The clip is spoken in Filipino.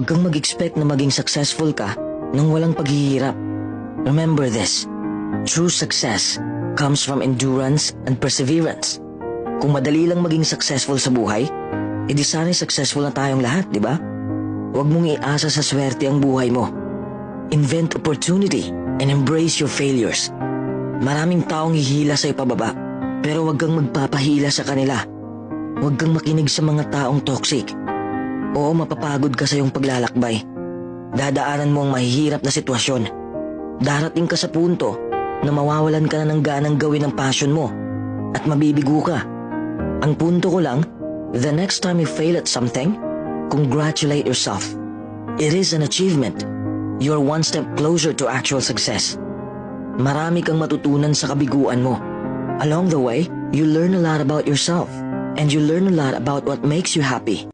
Huwag kang mag-expect na maging successful ka nang walang paghihirap. Remember this, true success comes from endurance and perseverance. Kung madali lang maging successful sa buhay, edi sana'y successful na tayong lahat, di ba? Huwag mong iasa sa swerte ang buhay mo. Invent opportunity and embrace your failures. Maraming taong hihila sa'yo pababa, pero huwag kang magpapahila sa kanila. Huwag kang makinig sa mga taong toxic. Oo, mapapagod ka sa iyong paglalakbay. Dadaanan mo ang mahihirap na sitwasyon. Darating ka sa punto na mawawalan ka na ng ganang gawin ang passion mo at mabibigo ka. Ang punto ko lang, the next time you fail at something, congratulate yourself. It is an achievement. You're one step closer to actual success. Marami kang matutunan sa kabiguan mo. Along the way, you learn a lot about yourself and you learn a lot about what makes you happy.